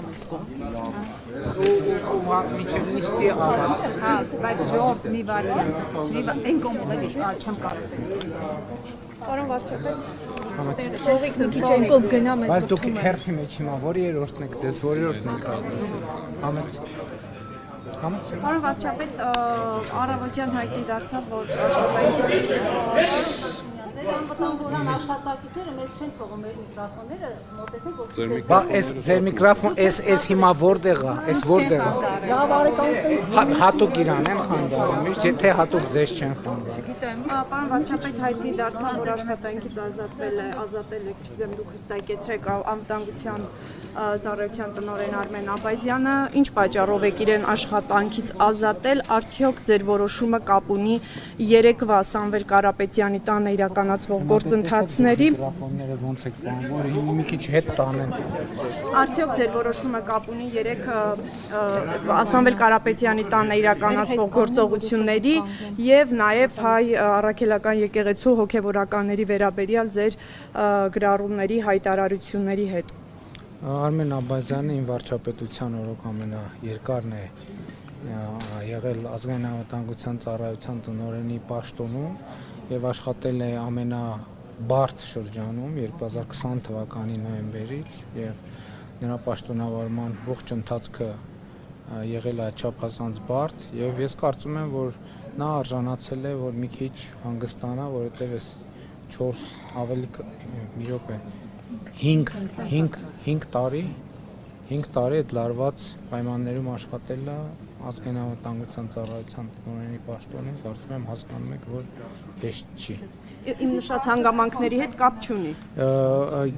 մյուս կողմը։ Միջև նիստի աղա։ Հա, բայց ժողովուրդ մի վարի, այն կողմը չեմ կարող։ Պարոն վարչապետ, շողիկն չեն կողմ գնամ Բայց դուք հերթի մեջ հիմա որի երրորդն եք ձեզ, որերորդն եք ասես։ Համեց։ Պարոն վարչապետ, առավոտյան հայտնի դարձավ, որ աշխատանքի Անվտանգության աշխատակիցները մեզ չեն թողում մեր միկրոֆոնները մոտեցնել, որ Բա այս ձեր միկրոֆոն էս հիմա որտեղ է, էս որտեղ է։ Հատուկ իրան են խանգարում, եթե հատուկ ձեզ չեն խանգարում։ Պարոն վարչապետ հայտնի դարձավ, որ աշխատանքից ազատել եք, չգիտեմ դուք հստակեցրեք անվտանգության ծառայության տնօրեն Արմեն Աբազյանը, ինչ պատճառով եք իրեն աշխատանքից ազատել, արդյոք ձեր որոշումը կապ ունի երեկվա Սամվել Կարապետյանի տանը իրականացվող գործընթացների Միկրոֆոնները ոնց եք բանվում, մի քիչ հետ տանեն։ Արդյոք ձեր որոշումը կապ ունի երեք Սամվել Կարապետյանի տանը իրականացվող գործողությունների եւ նաեւ հայ առաքելական եկեղեցու հոգեվորականների վերաբերյալ ձեր գրառումների հայտարարությունների հետ։ Արմեն Աբազյանը իմ վարչապետության օրոք ամենաերկարն է եղել ազգային անվտանգության ծառայության տնօրենի պաշտոնում եւ աշխատել է ամենաբարդ շրջանում 2020 թվականի նոյեմբերից եւ նրա պաշտոնավարման ողջ ընթացքը եղել է չափազանց բարդ եւ ես կարծում եմ որ նա արժանացել է որ մի քիչ հանգստանա որովհետեւ այս 4 ավելի մի րոպե 5 տարի այդ լարված պայմաններում աշխատել է ազգային անվտանգության ծառայության տնօրենի պաշտոնին, կարծում եմ հասկանում եք, որ հեշտ չի։ Իմ նշած հանգամանքների հետ կապ չունի։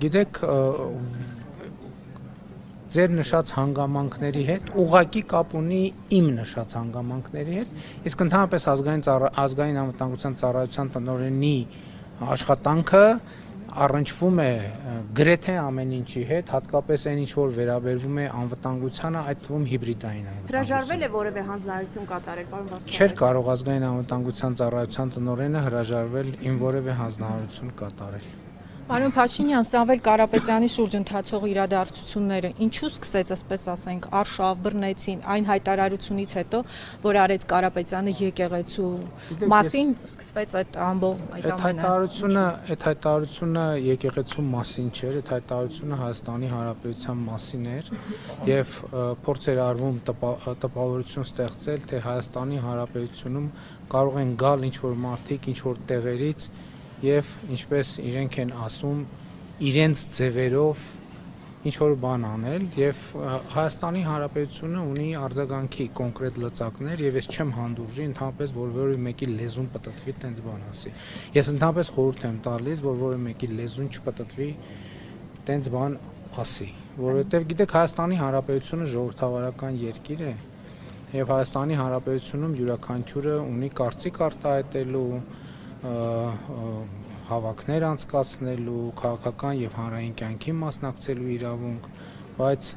Գիտեք, ձեր նշած հանգամանքների հետ ուղղակի կապ ունի իմ նշած հանգամանքների հետ, իսկ ընդհանրապես ազգային անվտանգության ծառայության տնօրենի աշխատանքը առնչվում է գրեթե ամեն ինչի հետ, հատկապես այն ինչ որ վերաբերվում է անվտանգությանը, այդ թվում հիբրիդային անվտանգություն։ Հրաժարվել է որևէ հանձնարարություն կատարել, պարոն վարչապետ։ Չէր կարող ազգային անվտանգության ծառայության տնօրենը հրաժարվել ին որևէ հանձնարարություն կատարել։ Պարոն Փաշինյան, Սամվել Կարապետյանի շուրջ ընթացող իրադարձությունները ինչու սկսեց, ասպես ասենք, արշավ բռնեցին այն հայտարարությունից հետո, որ արեց Կարապետյանը եկեղեցու մասին սկսվեց այդ ամբողջ Այդ հայտարարությունը եկեղեցու մասին չէր, այդ հայտարարությունը Հայաստանի Հանրապետության մասին էր եւ փորձ էր արվում տպավորություն ստեղծել, թե Հայաստանի Հանրապետությունում կարող են գալ ինչ որ մարդիկ, ինչ որ տեղերից եւ ինչպես իրենք են ասում իրենց ձևերով ինչ որ բան անել եւ Հայաստանի Հանրապետությունը ունի արձագանքի կոնկրետ լծակներ եւ ես չեմ հանդուրժի ընդհանրապես որևէ մեկի լեզուն պտտվի տենց բան ասի։ Ես ընդհանրապես խորհուրդ եմ տալիս որ որևէ մեկի լեզուն չպտտվի տենց բան ասի, որովհետեւ գիտեք Հայաստանի Հանրապետությունը ժողովրդավարական երկիր է եւ Հայաստանի Հանրապետությունում յուրաքանչյուրը ունի կարծիք արտահայտելու հավաքներ անցկացնելու, քաղաքական եւ հանրային կյանքի մասնակցելու իրավունք, բայց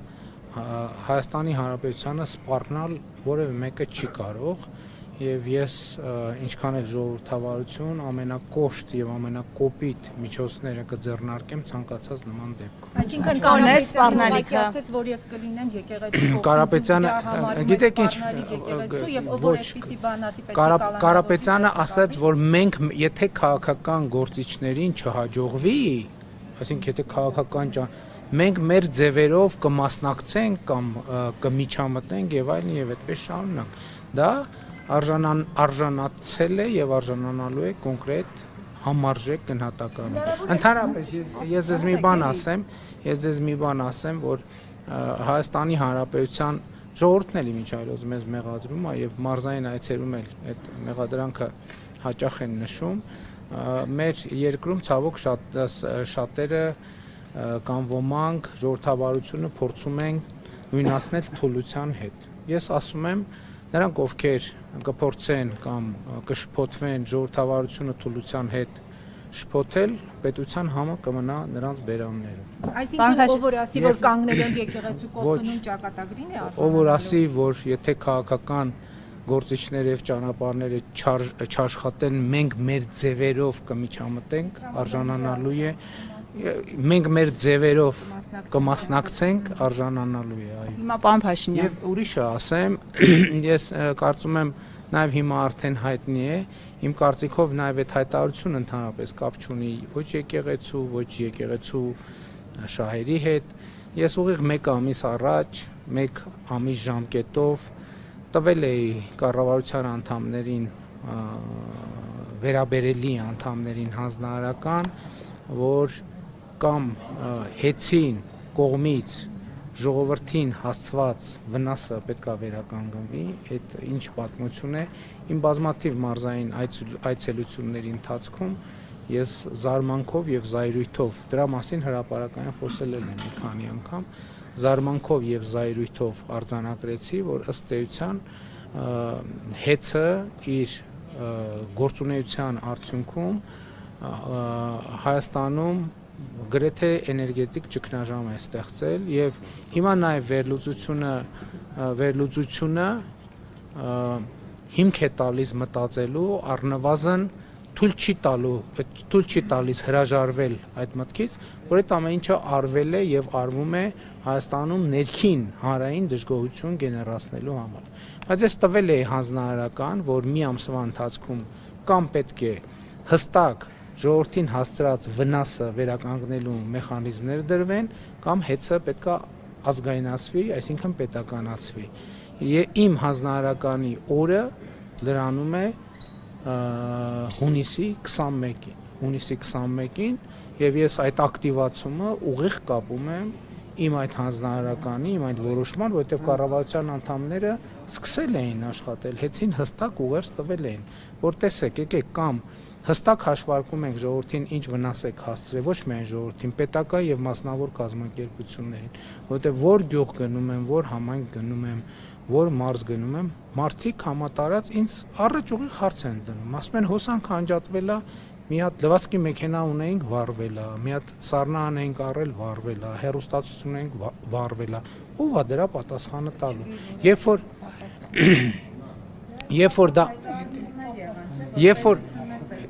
Հայաստանի Հանրապետությանը սպառնալ որևէ մեկը չի կարող եւ ես ինչքան էլ ժողովրդավարություն ամենակոշտ եւ ամենակոպիտ միջոցները կձեռնարկեմ ցանկացած նման դեպքում։ Այսինքն կանոներ սպառնալիքը ասեց, որ ես կլինեմ եկեղեցու Կարապետյանը, գիտեք ինչ, Կարապետյանը ասաց, որ մենք եթե քաղաքական գործիչներին չհաջողվի, այսինքն եթե քաղաքական մենք մեր ձևերով կմասնակցենք կամ կմիջամտնենք եւ այլն եւ այդպես շարունակ։ Դա արժանացել է եւ արժանանալու է կոնկրետ համարժեք գնահատականի։ Ընդհանրապես ես ձեզ մի բան ասեմ, որ Հայաստանի Հանրապետության ժողովուրդն էլ իմիջայլոց մեզ մեղադրում է եւ մարզային այցերում էլ այդ մեղադրանքը հաճախ են նշում։ Մեր երկրում ցավոք շատերը կամ ոմանք ժողովրդավարությունը փորձում են նույնացնել թուլության հետ։ Ես ասում եմ նրանք ովքեր կփորձեն կամ կշփոթվեն ժողովրդավարությունը թուլության հետ շփոթել, պետության համը կմնա նրանց բերաններում։ Այսինքն ով որ ասի որ կանգնել են եկեղեցու կողքնում ճակատագրին է արժանանում։ Ով որ ասի որ եթե քաղաքական գործիչները եւ ճանապարհները չաշխատեն, մենք մեր ձևերով կմիջամտենք, արժանանալու է մենք մեր ձևերով կմասնակցենք արժանանալու է, այո։ Հիմա պարոն Փաշինյան, Եվ ուրիշը ասեմ, ես կարծում եմ նաև հիմա արդեն հայտնի է, իմ կարծիքով նաև այդ հայտարարությունը ընդհանրապես կապ չունի ոչ եկեղեցու, ոչ եկեղեցու շահերի հետ։ Ես ուղիղ 1 ամիս առաջ, 1 ամիս ժամկետով տվել էի կառավարության անդամներին, վերաբերելի անդամներին հանձնարարական, որ կամ հեծին կողմից ժողովրդին հասցված վնասը պետք է վերականգնվի, այդ ինչ պատմություն է, իմ բազմաթիվ մարզային այցելությունների ընթացքում ես զարմանքով եւ զայրույթով դրա մասին հրապարակային խոսել եմ մի քանի անգամ, զարմանքով եւ զայրույթով արձանագրեցի, որ ըստ էության հեծը իր գործունեության արդյունքում Հայաստանում գրեթե էներգետիկ ճգնաժամ է ստեղծել եւ հիմա նաեւ վերլուծությունը հիմք է տալիս մտածելու առնվազն թույլ չի տալիս հրաժարվել այդ մտքից, որ այդ ամեն ինչը արվել է եւ արվում է Հայաստանում ներքին հանրային դժգոհություն գեներացնելու համար։ Բայց ես տվել էի հանձնարարական, որ մի ամսվա ընթացքում կամ պետք է հստակ ժողովրդին հասցրած վնասը վերականգնելու մեխանիզմներ դրվեն, կամ հեծը պետք է ազգայնացվի, այսինքն պետականացվի։ Իմ հանձնարարականի օրը լրանում է հունիսի 21-ին, եւ ես այդ ակտիվացումը ուղիղ կապում եմ իմ այդ հանձնարարականի, իմ այդ որոշման, որովհետեւ կառավարության անդամները սկսել էին աշխատել, հեծին հստակ ուղերձ տվել էին, որ տեսեք, եկեք կամ հստակ հաշվարկում ենք ժողովրդին ինչ վնաս եք հասցրել, ոչ միայն ժողովրդին, պետական եւ մասնավոր կազմակերպություններին, որովհետեւ որ գյուղ գնում եմ, որ համայնք գնում եմ, որ մարզ գնում եմ, մարդիկ համատարած ինձ առաջ ուղիղ հարց են դնում, ասում են հոսանք անջատվել է, մի հատ լվացքի մեքենա ունեինք, վառվել է, մի հատ սառնան էինք առել, վառվել է, հեռուստացույց ունեինք, վառվել է, ով է դրա պատասխանը տալու։ Երբ որ դա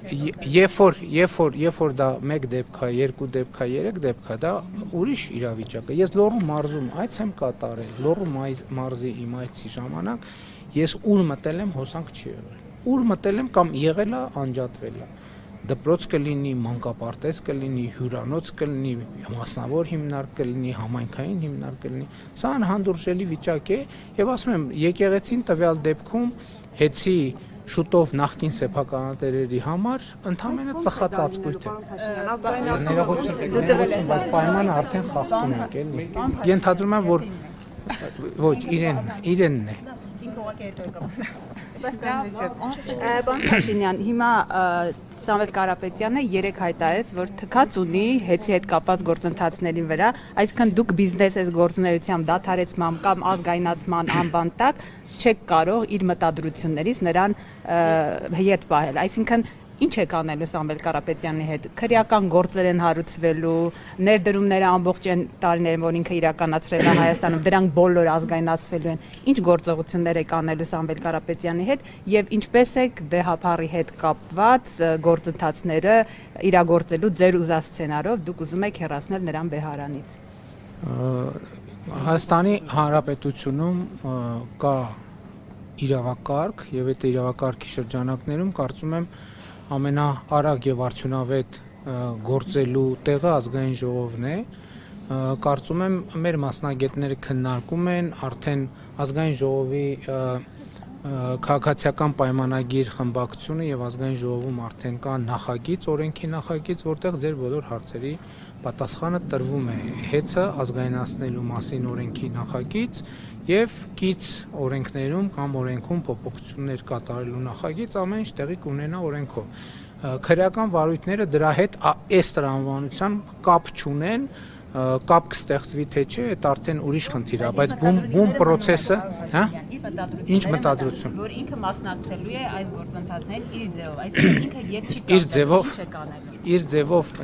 1 դեպք է, 2 դեպք է, 3 դեպք է, դա ուրիշ իրավիճակ է։ Ես Լոռու մարզում այց եմ կատարել, Լոռու մարզի իմ այցի ժամանակ ես ուր մտել եմ, հոսանք չի եղել։ Ուր մտել եմ կամ եղել է, անջատվել է։ Դպրոց կլինի, մանկապարտեզ կլինի, հյուրանոց կլինի, մասնավոր հիմնարկ կլինի, համայնքային հիմնարկ կլինի։ Սա անհանդուրժելի վիճակ է եւ ասում եմ, եկեղեցին տվյալ դեպքում հեծի շուտով նախկին սեփականատերերի համար ընդամենը ծխած ածկույթ է։ Ներողություն, բայց պայմանը արդեն խախտում եք, էլի։ Ենթադրում եմ, որ ոչ, իրենն է։ Պարոն Փաշինյան, հիմա Սամվել Կարապետյանը 3 հայտարարեց, որ թքած ունի հեծի հետ կապված գործընթացների վրա, այսինքն դուք բիզնես այս գործունեությամբ դադարեցման կամ ազգայնացման անվան տակ չեք կարող իր մտադրություններից նրան հետ պահել, այսինքն ինչ եք անելու Սամվել Կարապետյանի հետ, քրեական գործեր են հարուցվելու, ներդրումները ամբողջ տարիներին, որ ինքը իրականացրել է Հայաստանում, դրանք բոլոր ազգայնացվելու են, ինչ գործողություններ եք անելու Սամվել Կարապետյանի հետ եւ ինչպես եք վեհապարի հետ կապված գործընթացները իրագործելու ձեր ուզած սցենարով, դուք ուզում եք հեռացնել նրան Բեհարանից։ Հայաստանի Հանրապետությունում կա իրավակարգ եւ այդ իրավակարգի շրջանակներում կարծում եմ ամենաարագ եւ արդյունավետ գործելու տեղը ազգային ժողովն է, կարծում եմ մեր մասնագետները քննարկում են արդեն ազգային ժողովի քաղաքացիական պայմանագիր խմբակցությունը եւ ազգային ժողովում արդեն կա նախագիծ, օրենքի նախագիծ, որտեղ ձեր բոլոր հարցերի պատասխանը տրվում է հեծը ազգայնացնելու մասին օրենքի նախագիծ եւ կից օրենքներում կամ օրենքում փոփոխություններ կատարելու նախագիծ ամեն ինչ տեղի կունենա օրենքով։ Քրեական վարույթները դրա հետ այս տրամաբանության կապ չունեն, կապ կստեղծվի թե չէ, այդ արդեն ուրիշ խնդիր է, բայց բում process-ը, հա? Ինչ մտադրություն։ Որ ինքը մասնակցելու է այս գործընթացներին իր ձևով, այսինքն ինքը յետ չի իր ձևով,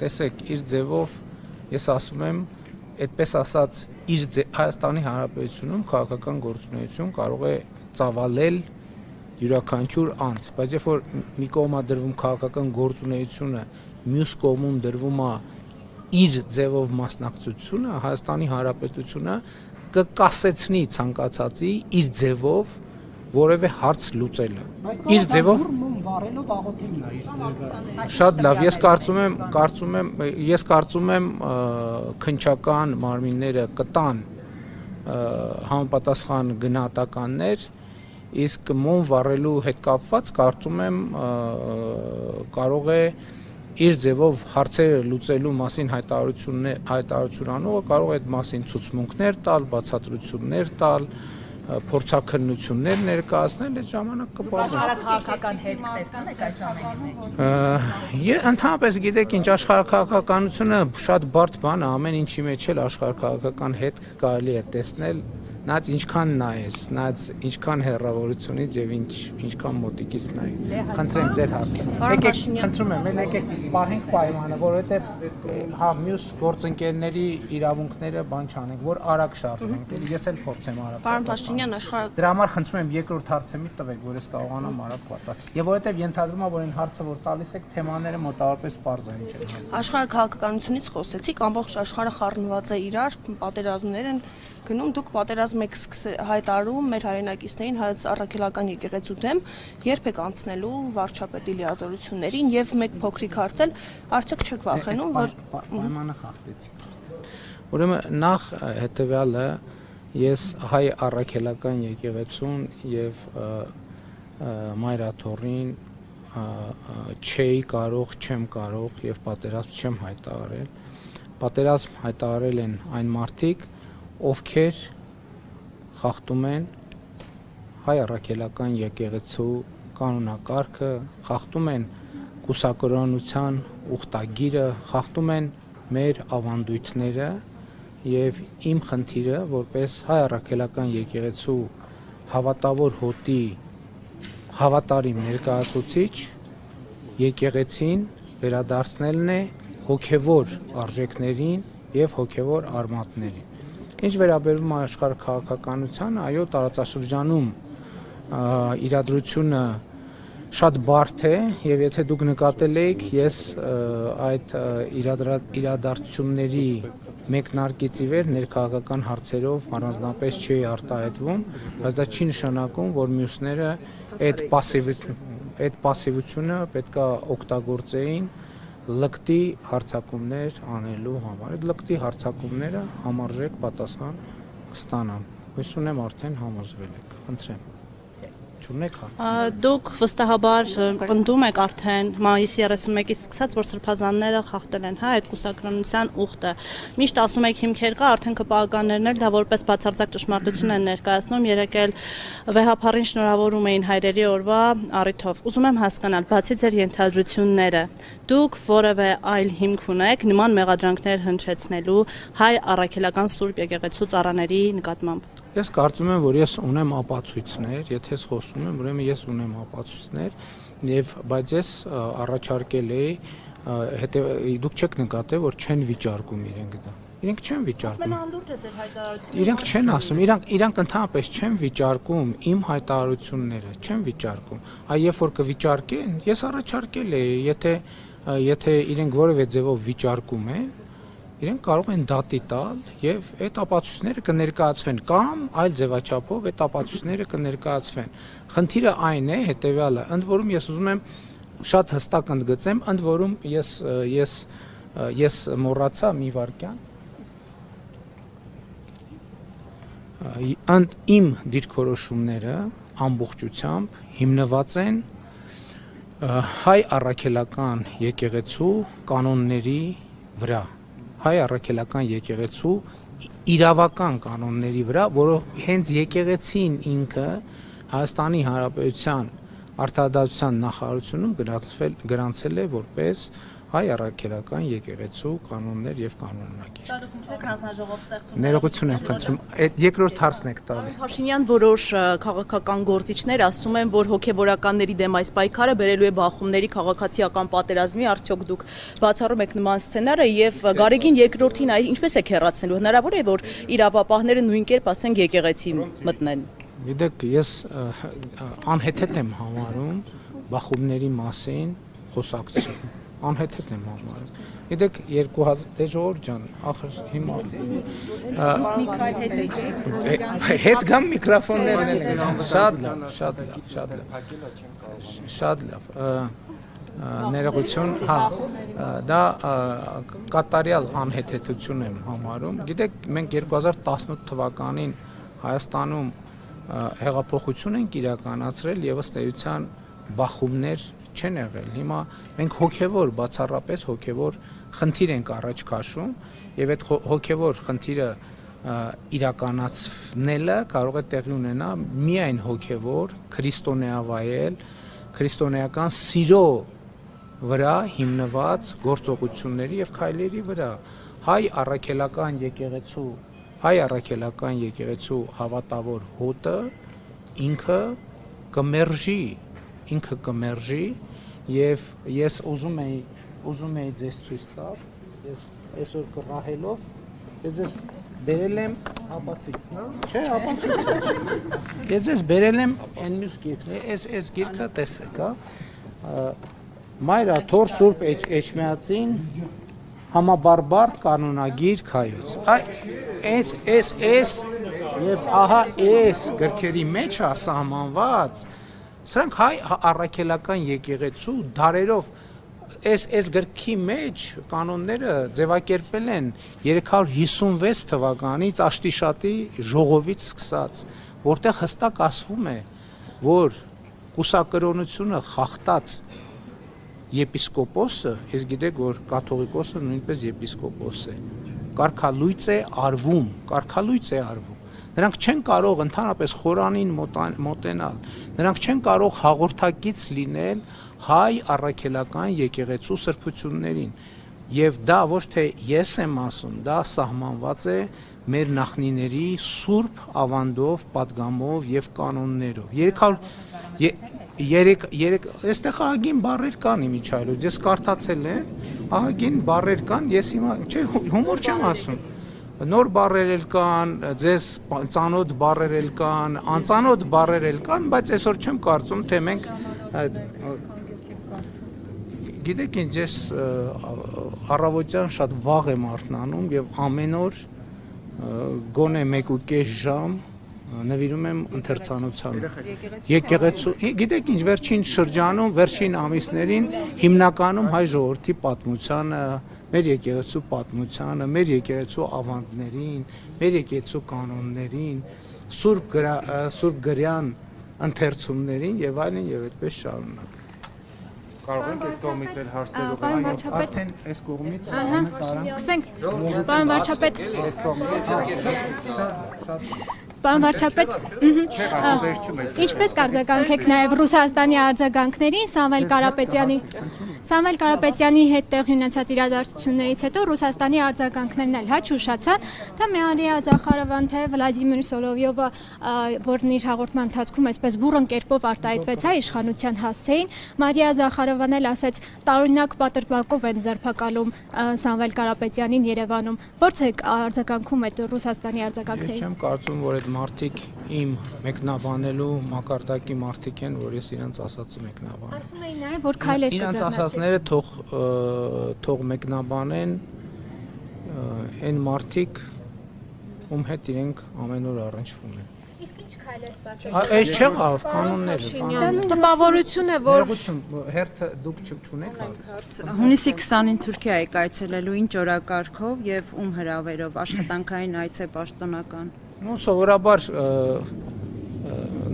տեսեք, իր ձևով ես ասում եմ, այդպես ասած, Հայաստանի Հանրապետությունում քաղաքական գործունեություն կարող է ծավալել յուրաքանչյուր անձ, բայց երբ որ մի կողմա դրվում քաղաքական գործունեությունը, մյուս կողմում դրվում է իր ձևով մասնակցությունը Հայաստանի Հանրապետությունը կկասեցնի ցանկացածի իր ձևով որևէ հարց լուծելը։ Իր ձևով վառելով աղոթելն է իր ձևը։ Շատ լավ, ես կարծում եմ քննչական մարմինները կտան համապատասխան գնահատականներ, իսկ մոմ վառելու հետ կապված կարծում եմ կարող է իր ձևով հարցերը լուծելու մասին հայտարարություն անողը կարող է այդ մասին ցուցմունքներ տալ, բացատրություններ տալ, փորձաքննություններ ներկայացնել, այդ ժամանակ կպարզվի։ Աշխարհաքաղաքական հետ տեսնում եք այս ամենի մեջ։ Ընդհանրապես գիտեք ինչ, աշխարհաքաղաքականությունը շատ բարդ բան է, ամեն ինչի մեջ էլ աշխարհաքաղաքական հետ կարելի է տեսնել, նայած ինչքան նայես, նայած ինչքան հեռավորությունից եւ ինչքան մոտիկից նայի։ Խնդրեմ ձեր հարցը։ Եկեք, խնդրում եմ, եկեք պահենք պայմանը, որովհետեւ հա մյուս գործընկերների իրավունքները բան չանենք, որ արագ շարժվենք, ես էլ փորձեմ արագ։ Պարոն Փաշինյան, Դրա համար խնդրում եմ երկրորդ հարցը մի տվեք, որ ես կարողանամ արագ պատասխանել։ Եվ որովհետեւ ենթադրում եմ, որ այն հարցը, որ տալիս եք, թեմաները մոտավորապես պարզ են, ինչ է։ Աշխարհաքաղաքականությունից խոսեցիք, ամբողջ աշխարհը խառնված է իրար, պատերազմներ են գնում, դուք պատերազմ եք հայտարարում մեր հայրենակիցներին հայոց առաքելական եկեղեցու դեմ, երբ եք անցնելու վարչապետի լիազորություններին եւ մեկ փոքրիկ հարցել, արդյոք չեք վախենում, որ պայմանը խախտեցիք։ Ուրեմն նախ հետեւյալը ես հայ առաքելական եկեղեցուն եւ Մայրաթորին չեմ կարող եւ պատերազմ չեմ հայտարարել։ Պատերազմ հայտարարել են այն մարդիկ, ովքեր խախտում են հայ առաքելական եկեղեցու կանոնակարգը, խախտում են կուսակրոնության ուխտագիրը, խախտում են մեր ավանդույթները եւ իմ խնդիրը որպես հայ առաքելական եկեղեցու հավատավոր հոտի հավատարիմ ներկայացուցիչ եկեղեցին վերադարձնելն է հոգևոր արժեքներին եւ հոգևոր արմատներին։ Ինչ վերաբերում է աշխարհաքաղաքականությանը, այո, տարածաշրջանում իրադրությունը շատ բարդ է եւ եթե դուք նկատել եք, ես այդ իրադարձությունների մեկնարկից ի վեր ներքաղաքական հարցերով առանձնապես չի արտահայտվում, բայց դա չի նշանակում, որ մյուսները այդ պասիվությունը պետքա օգտագործեին լկտի հարցակումներ անելու համար։ Այդ լկտի հարցակումները համարժեք պատասխան կստանան։ Հույս ունեմ արդեն համոզվել եք։ Խնդրեմ։ Չունեք հարց։ Դուք վստահաբար պնդում եք արդեն մայիսի 31-ից սկսած, որ սրբազանները խախտել են, հա, այդ կուսակրոնության ուխտը։ Միշտ ասում եք հիմքեր կա, արդեն ԿՊԱ-ականներն էլ դա որպես բացարձակ ճշմարտություն են ներկայացնում, երեկ էլ վեհապարին շնորհավորում էին հայրերի օրվա առիթով։ Ուզում եմ հասկանալ, բացի ձեր ենթադրությունները, դուք որևէ այլ հիմք ունեք նման մեղադրանքներ հնչեցնելու հայ առաքելական Սուրբ եկեղեցու ծառաների նկատմամբ։ Ես կարծում եմ, որ ես ունեմ ապացույցներ, եթե ես խոսում եմ, ուրեմն ես ունեմ ապացույցներ, եւ բայց ես առաջարկել էի, դուք չեք նկատել, որ չեն վիճարկում իրենք դա։ Իրենք չեն վիճարկում։ Ամենալուրջ է ձեր հայտարարությունը։ Իրենք չեն ասում, իրանք ընդհանրապես չեն վիճարկում իմ հայտարարությունները, չեն վիճարկում։ Այ երբ որ կվիճարկեն, ես առաջարկել էի, եթե իրենք որևէ ձևով վիճարկում են, իրենք կարող են դատի տալ եւ այդ ապացույցները կներկայացվեն կամ այլ ձևաչափով այդ ապացույցները կներկայացվեն։ Խնդիրը այն է հետեւյալը, ընդ որում ես ուզում եմ շատ հստակ ընդգծեմ, ընդ որում ես մոռացա մի վարքյան։ Իմ դիրքորոշումները ամբողջությամբ հիմնված են հայ առաքելական եկեղեցու կանոնների վրա, հայ առաքելական եկեղեցու իրավական կանոնների վրա, որով հենց եկեղեցին ինքը Հայաստանի Հանրապետության Արդարադատության նախարարությունում գրանցել է որպես հայ առաքելական եկեղեցու կանոններ եւ կանոնագիր։ Դա դուք ինչու եք հանձնաժողով ստեղծում։ Ներողություն եմ խնդրում, այդ երկրորդ հարցն եք տալի։ Փաշինյան, որոշ քաղաքական գործիչներ ասում են, որ հոգեվորականների դեմ այս պայքարը բերելու է բախումների քաղաքացիական պատերազմի, արդյոք դուք բացառում եք նման սցենարը եւ Գարեգին երկրորդին ինչպես եք հեռացնելու։ Հնարավոր է, որ իրավապահները նույն կերպ ասենք եկեղեցի մտնեն։ Գիտեք, ես անհեթեթ եմ համարում բախումների մասին խոսակցություն, անհեթեթ եմ համարում։ Գիտեք 2000 դե ժողովուրդ ջան, ախր հիմա հետ գամ միկրոֆոններն են։ Շատ լավ։ Ներողություն, հա, դա կատարյալ անհեթեթություն եմ համարում։ Գիտեք, մենք 2018 թվականին Հայաստանում հեղափոխություն ենք իրականացրել եւ ըստ էության բախումներ չեն եղել։ Հիմա մենք հոգեվոր, բացառապես հոգեվոր խնդիր ենք առաջ քաշում եւ այդ հոգեվոր խնդիրը իրականացնելը կարող է տեղի ունենալ միայն հոգեվոր, քրիստոնեավայել, քրիստոնեական սիրո վրա հիմնված գործողությունների եւ քայլերի վրա հայ առաքելական եկեղեցու հավատավոր հոտը ինքը կմերժի եւ ես ուզում եի ձեզ ցույց տալ ես այսօր կռահելով ես ձեզ բերել եմ ապացույց, նա։ Չէ, ապացույց։ Ես ձեզ բերել եմ այն մյուս գիրքն է, այս գիրքը տեսեք, հա։ Մայրա Թոր Սուրբ Էջմիածին համաբարբար կանոնագիր հայոց։ Այս եւ ահա այս գրքերի մեջ է սահմանված սրանք հայ առաքելական եկեղեցու դարերով այս գրքի մեջ կանոնները ձևակերպվել են 356 թվականից Աշտիշատի ժողովից սկսած, որտեղ հստակ ասվում է, որ կուսակրոնությունը խախտած եպիսկոպոսը, ես գիտեք, որ կաթողիկոսը նույնպես եպիսկոպոս է, կարգալույծ է արվում։ Նրանք չեն կարող ընդհանրապես խորանին մոտենալ, նրանք չեն կարող հաղորդակից լինել հայ առաքելական եկեղեցու սրբություններին, եւ դա ոչ թե ես եմ ասում, դա սահմանված է մեր նախնիների սուրբ ավանդով, պատգամով եւ կանոններով։ 300 այստեղ ահագին բառեր կան իմիջայլոց, ես կարդացել եմ, ահագին բառեր կան, ես հիմա չէ հումոր չեմ ասում։ Նոր բառեր էլ կան, ձեզ ծանոթ բառեր էլ կան, անծանոթ բառեր էլ կան, բայց այսօր չեմ կարծում, թե մենք գիտեք ինչ, ես առավոտյան շատ վաղ եմ արթնանում եւ ամեն օր գոնե 1.5 ժամ նվիրում եմ ընթերցանությանը։ Եկեղեցու, գիտեք ինչ, վերջին շրջանում, վերջին ամիսներին հիմնականում հայ ժողովրդի պատմությանը, մեր եկեղեցու պատմությանը, մեր եկեղեցու ավանդներին, մեր եկեղեցու կանոններին, սուրբ գրյան ընթերցումներին եւ այլն եւ այդպես շարունակ։ Կարող ենք այս կողմից էլ հարցեր ուղղել։ Արդեն այս կողմից Սկսենք, պարոն վարչապետ։ Պարոն վարչապետ, ինչպես կարձագանքեք նաև Ռուսաստանի արձագանքներին Սամվել Կարապետյանի հետ տեղի ունեցած իրադարձություններից հետո Ռուսաստանի արձագանքներն էլ հաճ ուշացան, թե Մարիա Զախարովան, թե Վլադիմիր Սոլովյովը, որն իր հաղորդման ընթացքում այսպես բուռն կերպով արտահայտվեց հայ իշխանության հասցեին, Մարիա Զախարովան էլ ասեց տարօրինակ պատրվակով են ձերբակալում Սամվել Կարապետյանին Երևանում։ Ո՞րց է արձագանքում այդ Ռուսաստանի արձագանքներին։ Ես չեմ կարծում, որ այդ մարդիկ իմ մեկնաբանելու մակարդակի մարդիկ են, որ ես իրենց ասածը մեկնաբանեմ։ Ասում էին նաև, որ քայլ է իրենց ասածները թող մեկնաբանեն այն մարդիկ, ում հետ իրենք ամեն օր առնչվում են։ Իսկ ինչ քայլ է սպասել։ Այս չեղավ կանոնները։ Տպավորություն է, որ հերթը դուք չունեք։ Հունիսի 20-ին Թուրքիա եք այցելելու ինչ օրակարգով եւ ում հրավերով, աշխատանքային այց է պաշտոնական։ Սովորաբար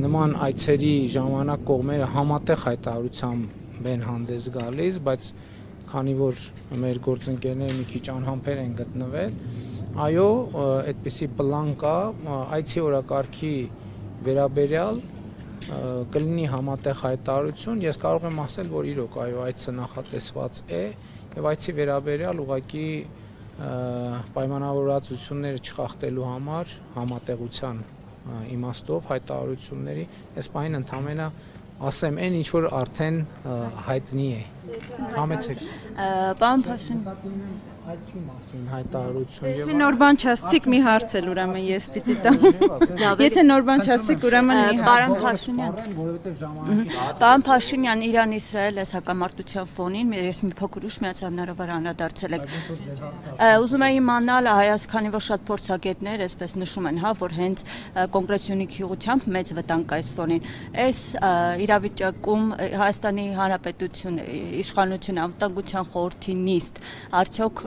նման այցերի ժամանակ կողմերը համատեղ հայտարարությամբ են հանդես գալիս, բայց քանի որ մեր գործընկերները մի քիչ անհամբեր են գտնվել, այո, այդպիսի պլան կա, այցի օրակարգի վերաբերյալ կլինի համատեղ հայտարարություն, ես կարող եմ ասել, որ իրոք այո, այցը նախատեսված է եւ այցի վերաբերյալ ուղղակի պայմանավորվածությունները չխախտելու համար համատեղության իմաստով հայտարարությունների այս պահին ընդամենը ասեմ այն ինչ որ արդեն հայտնի է։ Համեցեք։ Պարոն Փաշինյան, այցի մասին հայտարարություն եւ Նոր բան չասցիկ մի հարց էլ ուրեմն ես պիտի տամ։ Եթե նոր բան չասցիկ ուրեմն մի Պարոն հարց։ Փաշինյան, որովհետեւ ժամանակի Պարոն Փաշինյան, Իրան-Իսրայել այս հակամարտության ֆոնին ես մի փոքր ուշ միացանարով անդրադարձել եք։ Ուզում եմ իմանալ քանի որ շատ փորձագետներ այսպես նշում են, հա, որ հենց կոնկրեցիոնիկ հյուղությամբ մեծ վտանգ այս ֆոնին։ Այս իրավիճակում Հայաստանի Հանրապետությունը իշխանությունը անվտանգության խորհրդի նիստ արդյոք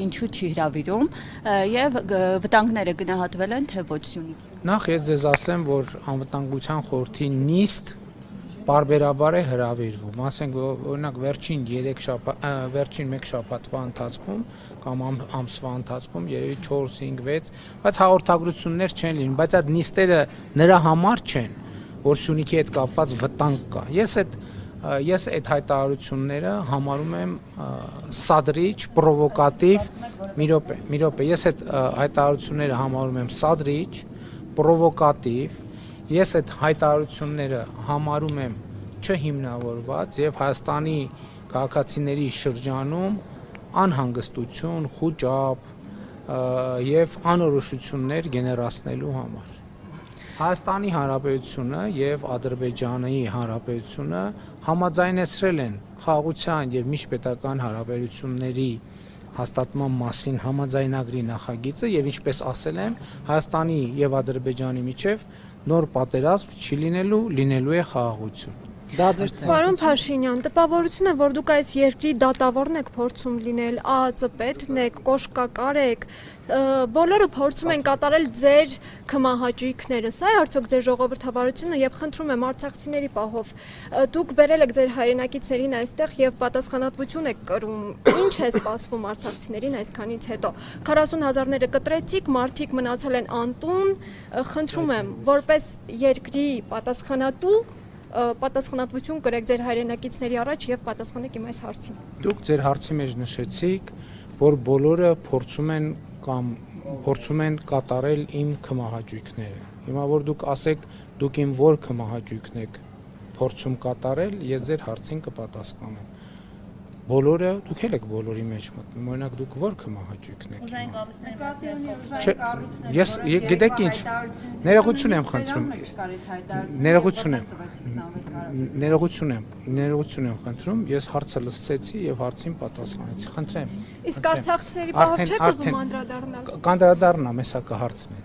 ինչու չի հրավիրում եւ վտանգները գնահատվել են թե ոչ Սյունիքի։ Նախ ես ձեզ ասեմ, որ անվտանգության խորհրդի նիստ բարբերաբար է հրավիրվում, ասենք օրինակ վերջին 1 շաբաթվա ընթացքում կամ ամսվա ընթացքում երևի 4-5-6, բայց հաղորդագրություններ չեն լինում, բայց այդ նիստերը նրա համար չեն, որ Սյունիքի հետ կապված վտանգ կա։ Ես այդ հայտարարությունները համարում եմ սադրիչ, պրովոկատիվ, մի րոպե, ես այդ հայտարարությունները համարում եմ սադրիչ, պրովոկատիվ, ես այդ հայտարարությունները համարում եմ չհիմնավորված եւ Հայաստանի քաղաքացիների շրջանում անհանգստություն, խուճապ եւ անորոշություններ գեներացնելու համար։ Հայաստանի Հանրապետությունը եւ Ադրբեջանի Հանրապետությունը համաձայնեցրել են խաղաղության եւ միջպետական հարաբերությունների հաստատման մասին համաձայնագրի նախագիծը եւ ինչպես ասել եմ, Հայաստանի եւ Ադրբեջանի միջեւ նոր պատերազմ չի լինելու է խաղաղություն։ Պարոն Փաշինյան, տպավորություն է, որ դուք այս երկրի դատավորն եք փորձում լինել, ԱԱԾ-պետն եք, կոշկակար եք, բոլորը փորձում են կատարել ձեր քմահաճույքները, սա է արդյոք ձեր ժողովրդավարությունը եւ խնդրում եմ արցախցիների պահով, դուք բերել եք ձեր հայրենակիցներին այստեղ եւ պատասխանատվություն եք կրում, ինչ է սպասվում արցախցիներին այսքանից հետո, 40,000-ները կտրեցիք, մարդիկ մնացել են անտուն, խնդրում եմ, որպես երկրի պատասխանատվություն կրեք ձեր հայրենակիցների առաջ եւ պատասխանեք իմ այս հարցին։ Դուք ձեր հարցի մեջ նշեցիք, որ բոլորը փորձում են կատարել իմ քմահաճույքները։ Հիմա որ դուք ասեք, դուք իմ որ քմահաճույքն եք փորձում կատարել, ես ձեր հարցին կպատասխանեմ։ Բոլորը, դուք եք բոլորի մեջ մտնում, օրինակ դուք որ քմահաճույքն եք։ Ես գիտեք ինչ, ներողություն եմ խնդրում։ Ներողություն եմ խնդրում, ես հարցը լսեցի եւ հարցին պատասխանեցի։ Խնդրեմ։ Իսկ արցախցիների պահով չեք ուզում անդրադառնալ։ Կանդրադառնամ, հեսա կհարցնեն։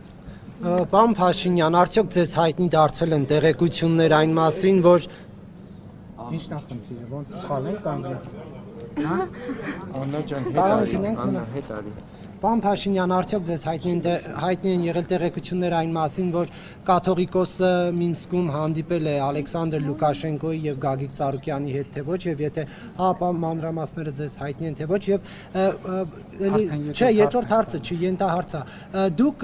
Պարոն Փաշինյան, արդյոք ձեզ հայտնի դարձել են տեղեկություններ այն մասին, որ Ինչն է խնդիրը, ոնց սխալ են կամ Աննա ջան, հետ արի։ Պարոն Փաշինյան, արդյոք ձեզ հայտնի են եղել տեղեկություններ այն մասին, որ կաթողիկոսը Մինսկում հանդիպել է Ալեքսանդր Լուկաշենկոյի եւ Գագիկ Ծառուկյանի հետ, թե ոչ, եւ եթե հա, մանրամասները ձեզ հայտնի են, թե ոչ, եւ չէ, երկրորդ հարցը չի, ենթահարցը։ Դուք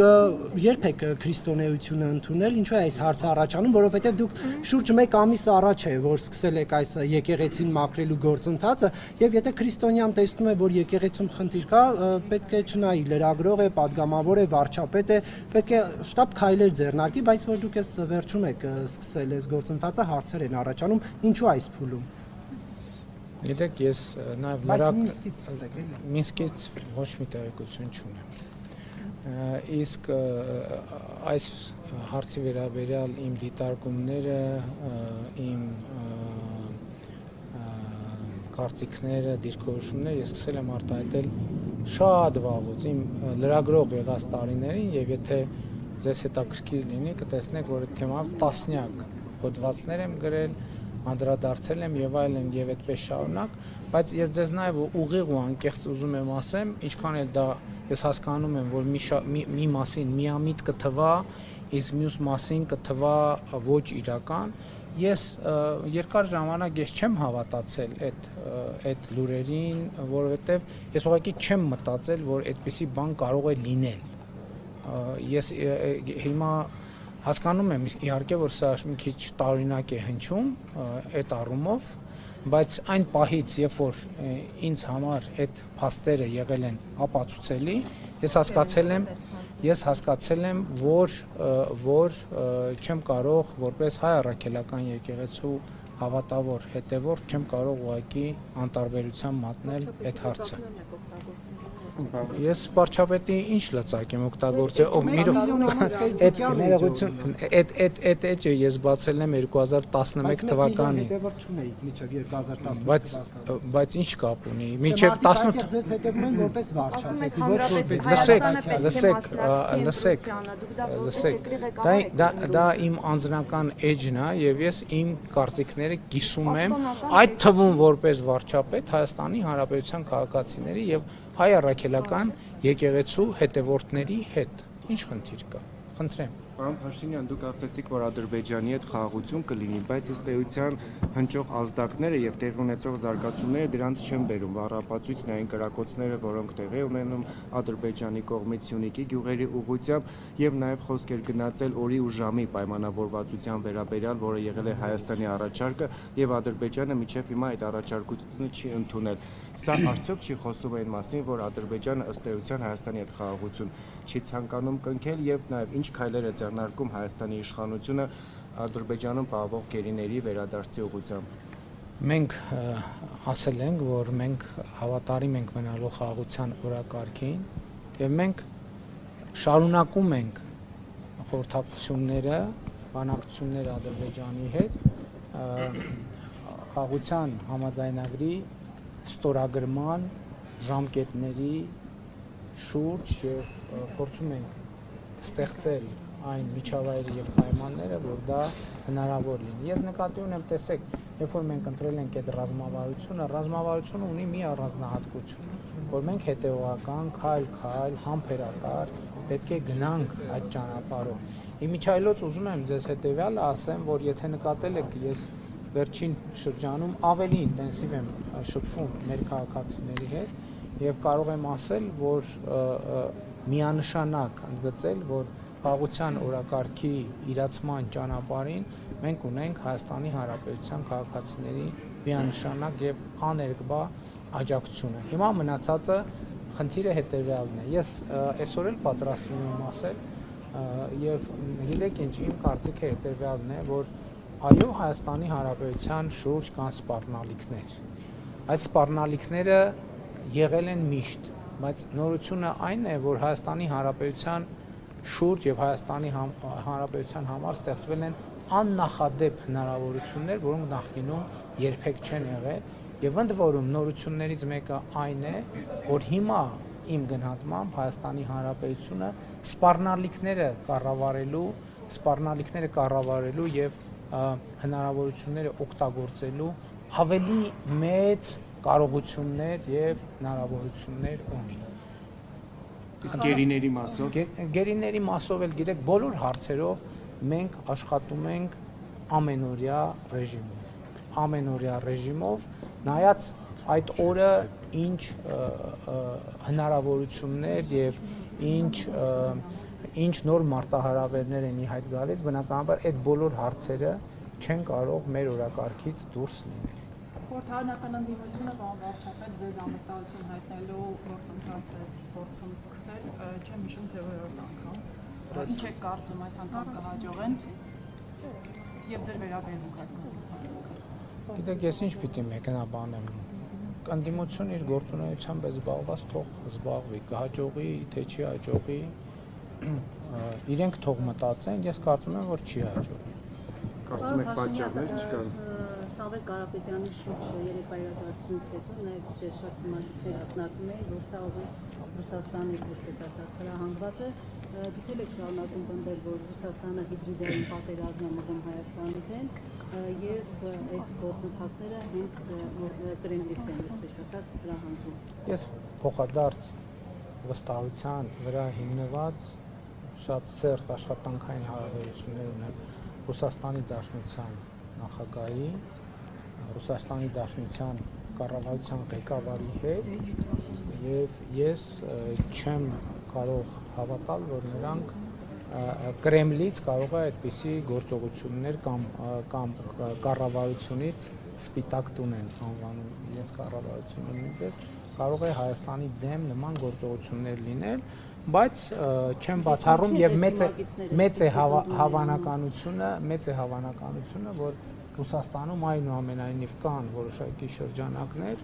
երբ եք քրիստոնեությունը ընդունել, ինչու է այս հարցը առաջանում, որովհետեւ դուք շուրջ 1 ամիս առաջ է, որ սկսել եք այս եկեղեցին մաքրելու գործընթացը, եւ եթե քրիստոնյան տեսնում է, որ եկեղեցում խնդիր կա, պետք է չնայի լրագրող է, падգամավոր է, վարչապետ է, պետք է շտապ քայլեր ձեռնարկի, բայց որ դուք այս վերջում եք սկսել այս գործընթացը, հարցեր են առաջանում, ինչու այս փուլում։ Գիտեք, ես նաև Մինսկից ոչ մի տեղեկություն չունեմ։ Իսկ այս հարցի վերաբերյալ իմ դիտարկումները, իմ կարծիքները, դիրքորոշումները ես սկսել եմ արտահայտել շատ վաղուց իմ լրագրող եղած տարիներին եւ եթե ձեզ հետաքրքիր լինի կտեսնեք, որ այդ թեմայով տասնյակ հոդվածներ եմ գրել, անդրադարձել եմ եւ այլն եւ այդպես շարունակ, բայց ես ձեզ նաեւ ուղիղ ու անկեղծ ուզում եմ ասեմ, ինչքան էլ դա ես հասկանում եմ, որ մի մասին միամիտ կթվա, իսկ մյուս մասին կթվա ոչ իրական, ես երկար ժամանակ ես չեմ հավատացել այդ լուրերին, որովհետեւ ես ուղղակի չեմ մտածել, որ այդպիսի բան կարող է լինել։ Ես հիմա հասկանում եմ իհարկե, որ սա մի քիչ տարօրինակ է հնչում այդ առումով, բայց այն պահից, երբ որ ինձ համար այդ փաստերը եղել են ապացուցելի, ես հասկացել եմ, որ չեմ կարող որպես հայ առաքելական եկեղեցու հավատավոր հետևորդ չեմ կարող ուղղակի անտարբերության մատնել այդ հարցը։ Ես վարչապետի ինչ լծակ եմ օգտագործել, այդ ներողություն, այդ էջը ես բացել եմ 2011 թվականին։ Հետևորդ չունեիք միջև 2018 Բայց ինչ կապ ունի։ Միջև 18 ձեզ հետևում են որպես վարչապետի, ոչ որպես Դա իմ անձնական էջն է եւ ես իմ կարծիքները կիսում եմ այդ թվում որպես վարչապետ Հայաստանի Հանրապետության քաղաքացիների եւ հայ առաքելական եկեղեցու հետևորդների հետ։ Ինչ խնդիր կա։ Խնդրեմ։ Պարոն Փաշինյան, դուք ասացիք, որ Ադրբեջանի հետ խաղաղություն կլինի, բայց ըստ էության հնչող ազդակները եւ տեղի ունեցող զարգացումները դրանց չեն բերում։ Բառապացույցն այն կրակոցները, որոնք տեղի ունենում Ադրբեջանի կողմից Սյունիքի գյուղերի ուղղությամբ եւ նաեւ խոսք էր գնացել օրի ու ժամի պայմանավորվածության վերաբերյալ, որը եղել է Հայաստանի առաջարկը եւ Ադրբեջանը միջև հիմա այդ առաջարկությունը չի ընդունել։ Սա արդյոք չի խոսում այն մասին, որ Ադրբեջանը ըստ էության Հայաստանի հետ խաղաղություն չի ցանկանում կնքել եւ նաեւ ինչ քայլեր է ձեռնարկում Հայաստանի իշխանությունը Ադրբեջանում պահվող գերիների վերադարձի ուղղությամբ։ Մենք ասել ենք, որ մենք հավատարիմ ենք մնալու խաղաղության օրակարգին եւ մենք շարունակում ենք խորհրդակցությունները, բանակցությունները Ադրբեջանի հետ խաղաղության համաձայնագրի ստորագրման ժամկետների շուրջ եւ փորձում ենք ստեղծել այն միջավայրը եւ պայմանները, որ դա հնարավոր լինի։ Ես նկատի ունեմ, տեսեք, երբ որ մենք ընտրել ենք այդ ռազմավարությունը ունի մի առանձնահատկություն, որ մենք հետեւողական, քայլ-քայլ, համբերատար պետք է գնանք այդ ճանապարհով։ Իմիջայլոց ուզում եմ ձեզ հետեւյալը ասեմ, որ եթե նկատել եք, ես վերջին շրջանում ավելի ինտենսիվ եմ շփվում մեր քաղաքացիների հետ եւ կարող եմ ասել, որ միանշանակ ընդգծել, որ խաղաղության օրակարգի իրացման ճանապարհին մենք ունենք Հայաստանի Հանրապետության քաղաքացիների միանշանակ եւ աներկբա աջակցությունը։ Հիմա մնացածը խնդիրը հետեւյալն է։ Ես այսօր էլ պատրաստվում եմ ասել եւ գիտեք ինչ, իմ կարծիքը հետեւյալն է, որ այո, Հայաստանի Հանրապետության շուրջ կան սպառնալիքներ։ Այդ սպառնալիքները եղել են միշտ, բայց նորությունը այն է, որ Հայաստանի Հանրապետության շուրջ եւ Հայաստանի Հանրապետության համար ստեղծվել են աննախադեպ հնարավորություններ, որոնք նախկինում երբեք չեն եղել, եւ ընդ որում նորություններից մեկը այն է, որ հիմա իմ գնահատմամբ Հայաստանի Հանրապետությունը սպառնալիքները կառավարելու եւ հնարավորությունները օգտագործելու ավելի մեծ կարողություններ եւ հնարավորություններ ունի։ Իսկ գերիների մասով Գերիների մասով էլ գիտեք, բոլոր հարցերով մենք աշխատում ենք ամենօրյա ռեժիմով, նայած այդ օրը ինչ հնարավորություններ եւ ինչ նոր մարտահրավերներ են ի հայտ գալիս, բնականաբար այդ բոլոր հարցերը չեն կարող մեր օրակարգից դուրս լինել։ Խորհրդարանական ընդդիմությունը պարոն վարչապետ ձեզ ամստահություն հայտնելու գործընթացը փորձում սկսել, չեմ հիշում թե որորդ անգամ։ Ինչ եք կարծում այս անգամ կհաջողեն եւ ձեր վերաբերմունք այս գործընթացին։ Գիտեք, ես ինչ պիտի մեկնաբանեմ։ Ընդդիմությունը իր գործունեությամբ զբաղված թող զբաղվի, կհաջողի, թե չի հաջողի, իրենք թող մտածեն, ես կարծում եմ, որ չի հաջողի։ Կարծում եք պատճառներ չկան։ Սամվել Կարապետյանի շուրջ երեկվա իրադարձությունից հետո նաև շատ հիմնակիցներ ակնարկում էին, որ սա Ռուսաստանից, այսպես ասած, հրահանգված է։ Դուք եք շարունակում պնդել, որ Ռուսաստանը հիբրիդային պատերազմ է մղում Հայաստանի դեմ եւ այս գործընթացները հենց Կրեմլից են, այսպես ասած, հրահանգում։ Ես փոխադարձ վստահության վրա հիմնված շատ սերտ աշխատանքային հարաբերություններ ունեմ Ռուսաստանի Դաշնության նախագահի, Ռուսաստանի Դաշնության կառավարության ղեկավարի հետ եւ ես չեմ կարող հավատալ, որ նրանք Կրեմլից կարող է այդպիսի գործողություններ կամ կառավարությունից սպիտակ տուն են անվանում իրենց կառավարությունը նույնպես կարող է Հայաստանի դեմ նման գործողություններ լինել, բայց չեմ բացառում եւ մեծ է հավանականությունը, որ Ռուսաստանում այնուամենայնիվ կան որոշակի շրջանակներ,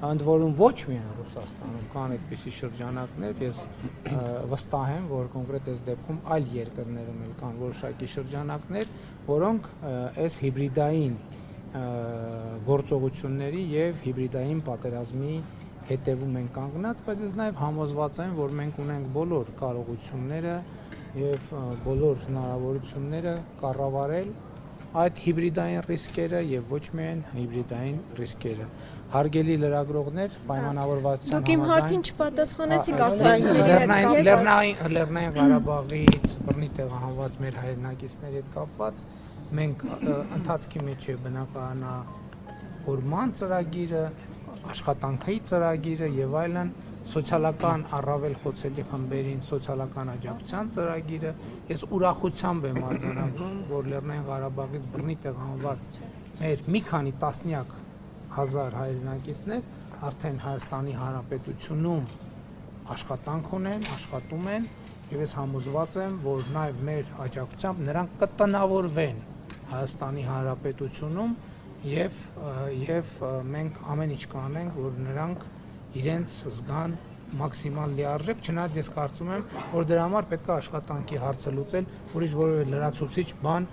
ընդ որում ոչ միայն Ռուսաստանում կան այդպիսի շրջանակներ, ես վստահ եմ, որ կոնկրետ այս դեպքում այլ երկրներում էլ կան որոշակի շրջանակներ, որոնք այս հիբրիդային գործողությունների եւ հիբրիդային պատերազմի հետևում են կանգնած, բայց ես նաեւ համոզված եմ, որ մենք ունենք բոլոր կարողությունները եւ բոլոր հնարավորությունները կառավարել այդ հիբրիդային ռիսկերը եւ ոչ միայն հիբրիդային ռիսկերը։ Հարգելի լրագրողներ, պայմանավորվածության Դուք իմ հարցին չպատասխանեցիք արցախցիների հետ կապված։ Լեռնային Ղարաբաղից բռնի տեղահանված մեր հայրենակիցների հետ կապված մենք ընթացքի մեջ է բնականա ֆորման ծրագիրը, աշխատանքի ծրագիրը եւ այլն, սոցիալական առավել խոցելի խմբերին սոցիալական աջակցության ծրագիրը, ես ուրախությամբ եմ արձանագրում, որ Լեռնային Ղարաբաղից բռնի տեղահանված մեր մի քանի տասնյակ հազար հայրենակիցներ արդեն Հայաստանի Հանրապետությունում աշխատանք ունեն, աշխատում են եւ ես համոզված եմ, որ նաեւ մեր աջակցությամբ նրանք կտնավորվեն Հայաստանի Հանրապետությունում եւ մենք ամեն ինչ կանենք, որ նրանք իրենց զգան մաքսիմալ լիարժեք, չնայած ես կարծում եմ, որ դրա համար պետք է աշխատանքի հարցը լուծել, ուրիշ որևէ լրացուցիչ բան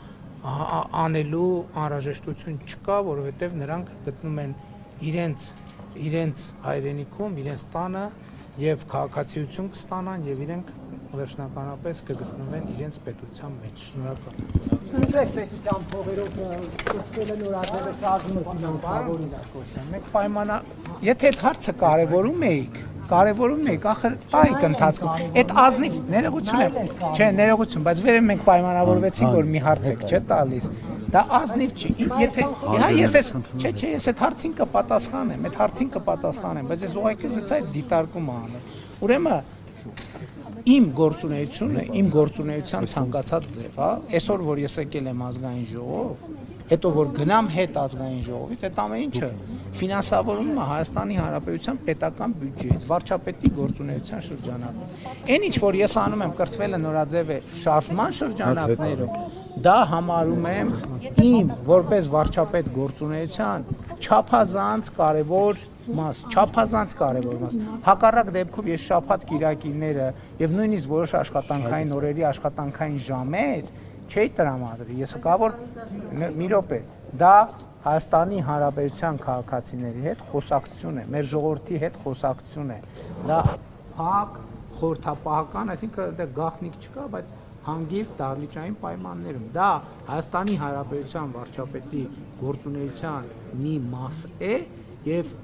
անելու անհրաժեշտություն չկա, որովհետև նրանք գտնում են իրենց հայրենիքում, իրենց տանը եւ քաղաքացիություն կստանան եւ իրենք վերջնականապես կգտնվեն իրենց պետության մեջ։ Շնորհակալ։ Ինչպես պետության փողերով ստեղծվել է նորաձևը շարժումը ֆինանսավորի դաշտության։ Մենք եթե այդ հարցը կարևորում էիք, ախր այք ընթացքում։ Այդ ազնիվ ներողություն եմ, չէ, ներողություն, բայց վերև մենք պայմանավորվեցինք, որ մի հարց եք, չէ՞ տալիս։ Դա ազնիվ չի։ Եթե ես այդ հարցին կպատասխանեմ, բայց ես ուղղակի ուզեցի այդ դիտարկումը անել։ Ուրեմն իմ գործունեության ցանկացած ձև, այսօր որ ես եկել եմ ազգային ժողով, հետո որ գնամ հետ ազգային ժողովից, այդ ամեն ինչը ֆինանսավորվում է Հայաստանի Հանրապետության պետական բյուջեից, վարչապետի գործունեության շրջանակում։ Այն ինչ որ ես անում եմ կրթվելը նորաձև է շարժման շրջանակներում, դա համարում եմ իմ որպես վարչապետ գործունեության չափազանց կարևոր մաս։ Հակառակ դեպքում ես շաբաթ կիրակիները եւ նույնիսկ որոշ աշխատանքային օրերի աշխատանքային ժամեր չէի տրամադրի։ Ես հկա որ մի րոպե, դա Հայաստանի Հանրապետության քաղաքացիների հետ խոսակցություն է, մեր ժողովրդի հետ խոսակցություն է։ Դա փակ, խորհրդապահական, այսինքն դա գաղտնիք չկա, բայց հանգիստ դահլիճային պայմաններում։ Դա Հայաստանի Հանրապետության վարչապետի գործունեության մի մաս է եւ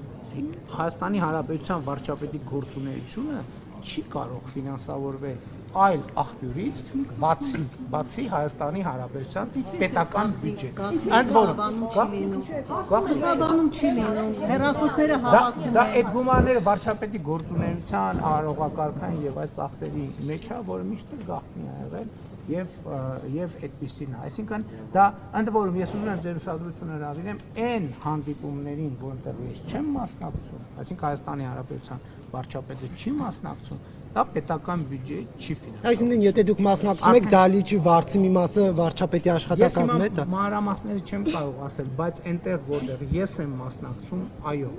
Հայաստանի Հանրապետության վարչապետի գործունեությունը չի կարող ֆինանսավորվել այլ աղբյուրից, բացի Հայաստանի Հանրապետության պետական բյուջե։ Ընդ որում չի լինում, հեռախոսները հավաքում են։ Դա այդ գումարները վարչապետի գործունեության առողակարգային եւ այլ ծախսերի մեջ է, որը միշտ գաղտնի է եղել եւ այդպեսին է։ Այսինքն դա ընդ որում ես ուզում եմ ձեր ուշադրությունը հրավիրեմ այն հանդիպումներին, որտեղ ես չեմ մասնակցում, այսինքն Հայաստանի Հանրապետության վարչապետը չի մասնակցում, դա պետական բյուջե չի ֆինանսավորվում։ Այսինքն եթե դուք մասնակցում եք դահլիճի վարձի մի մասը վարչապետի աշխատակազմն է դա։ Մանրամասները չեմ կարող ասել, բայց այնտեղ որտեղ ես եմ մասնակցում, այո,